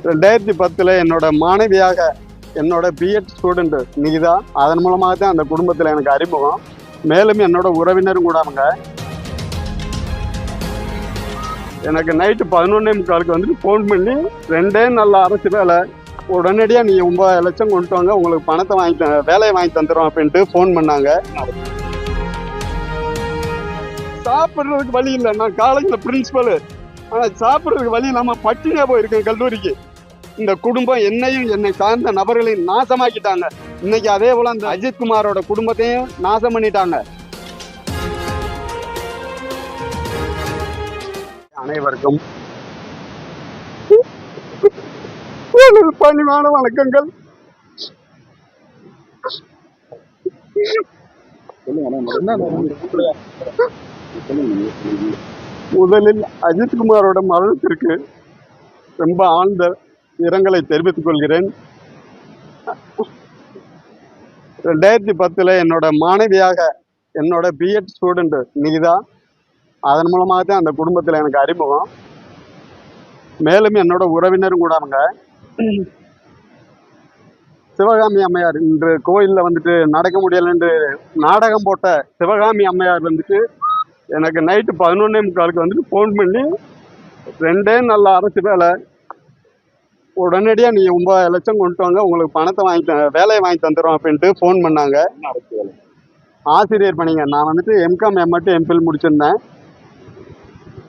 2010 என்னோட மாணவியாக என்னோட பிஎட் ஸ்டூடெண்ட் நிகிதா, அதன் மூலமாக தான் அந்த குடும்பத்தில் எனக்கு அறிமுகம். மேலும் என்னோட உறவினரும் கூட அவங்க எனக்கு நைட்டு 11:45 வந்துட்டு ஃபோன் பண்ணி 2 நாள் அரசு வேலை, உடனடியாக நீங்கள் 9 லட்சம் கொண்டு வாங்க, உங்களுக்கு பணத்தை வேலையை வாங்கி தந்துடும் அப்படின்ட்டு ஃபோன் பண்ணாங்க. சாப்பிட்றதுக்கு வழி இல்லை, நான் காலேஜில் பிரின்சிபலு, ஆனால் சாப்பிட்றதுக்கு வழி இல்லாமல் பட்டினியாக போயிருக்கேன் கல்லூரிக்கு. இந்த குடும்பம் என்னையும் என்னை சார்ந்த நபர்களையும் நாசமாக்கிட்டாங்க. இன்னைக்கு அதே போல அந்த அஜித்குமாரோட குடும்பத்தையும் நாசம் பண்ணிட்டாங்க. அனைவருக்கும் பணிவான வணக்கங்கள். முதலில் அஜித்குமாரோட மரணத்திற்கு ரொம்ப ஆழ்ந்த இரங்கலை தெரிவித்துக் கொள்கிறேன். 2010 என்னோட மாணவியாக என்னோட பிஎட் ஸ்டூடெண்ட் நிகிதா, அதன் மூலமாக தான் அந்த குடும்பத்தில் எனக்கு அறிமுகம். மேலும் என்னோட உறவினரும் கூட அவங்க சிவகாமி அம்மையார், இன்று கோயிலில் வந்துட்டு நடக்க முடியலன்னு நாடகம் போட்ட சிவகாமி அம்மையார் வந்துட்டு எனக்கு நைட்டு 11:45 வந்துட்டு ஃபோன் பண்ணி 2 நாள் அரசு வேலை, உடனடியாக நீங்கள் 9 லட்சம் கொண்டு வாங்க, உங்களுக்கு பணத்தை வேலையை வாங்கி தந்துடும் அப்படின்ட்டு ஃபோன் பண்ணாங்க. ஆசிரியர் பணிங்க, நான் வந்துட்டு எம்காம் எம்எட் எம்பில் முடிச்சிருந்தேன்.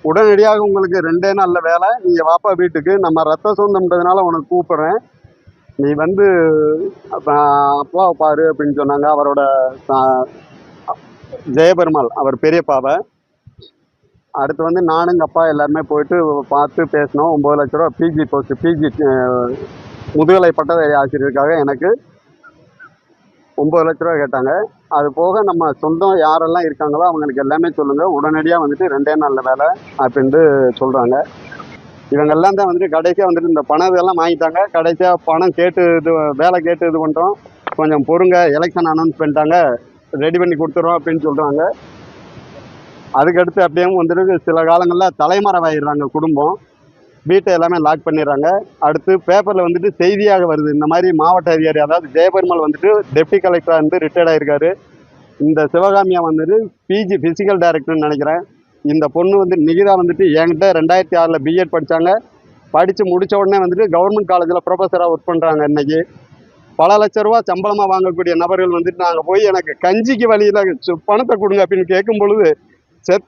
உடனடியாக உங்களுக்கு 2 நாளில் வேலை, நீங்கள் வாப்பா வீட்டுக்கு, நம்ம ரத்த சொந்தம்ன்றதுனால உனக்கு கூப்பிட்றேன், நீ வந்து அப்பாவை பாரு அப்படின்னு சொன்னாங்க. அவரோட ஜெயபெருமாள், அவர் பெரியப்பாவை. அடுத்து வந்து நானும் எங்கள் அப்பா எல்லாருமே போயிட்டு பார்த்து பேசினோம். 9 லட்ச ரூபா பிஜி போஸ்ட், பிஜி முதுகலை பட்டதாரி ஆசிரியருக்காக எனக்கு 9 லட்ச ரூபா கேட்டாங்க. அது போக நம்ம சொந்தம் யாரெல்லாம் இருக்காங்களோ அவங்களுக்கு எல்லாமே சொல்லுங்கள், உடனடியாக வந்துட்டு 2 நாளில் வேலை அப்படின்ட்டு சொல்கிறாங்க. இவங்கெல்லாம் தான் வந்துட்டு கடைசியாக வந்துட்டு இந்த பணம் இதெல்லாம் வாங்கிட்டாங்க. கடைசியாக பணம் கேட்டு வேலை கேட்டு இது பண்ணுறோம், கொஞ்சம் பொறுங்க, எலெக்ஷன் அனௌன்ஸ் பண்ணிட்டாங்க, ரெடி பண்ணி கொடுத்துட்றோம் அப்படின்னு சொல்கிறாங்க. அதுக்கடுத்து அப்படியே வந்துட்டு சில காலங்களில் தலைமறைவாயிடுறாங்க குடும்பம், வீட்டை எல்லாமே லாக் பண்ணிடுறாங்க. அடுத்து பேப்பரில் வந்துட்டு செய்தியாக வருது, இந்த மாதிரி மாவட்ட அதிகாரி, அதாவது ஜெயபெருமாள் வந்துட்டு டெப்டி கலெக்டராக இருந்து ரிட்டையர்ட் ஆகிருக்காரு. இந்த சிவகாமியா வந்துட்டு பிஜி ஃபிசிக்கல் டைரக்டர்னு நினைக்கிறேன். இந்த பொண்ணு வந்து நிகிதா வந்துட்டு என்கிட்ட 2006 பிஎட் படித்தாங்க. படித்து முடித்த உடனே வந்துட்டு கவர்மெண்ட் காலேஜில் ப்ரொஃபஸராக ஒர்க் பண்ணுறாங்க. இன்றைக்கி பல லட்ச ரூபா சம்பளமாக வாங்கக்கூடிய நபர்கள் வந்துட்டு நாங்கள் போய் எனக்கு கஞ்சிக்கு வழியில் பணத்தை கொடுங்க அப்படின்னு கேட்கும் பொழுது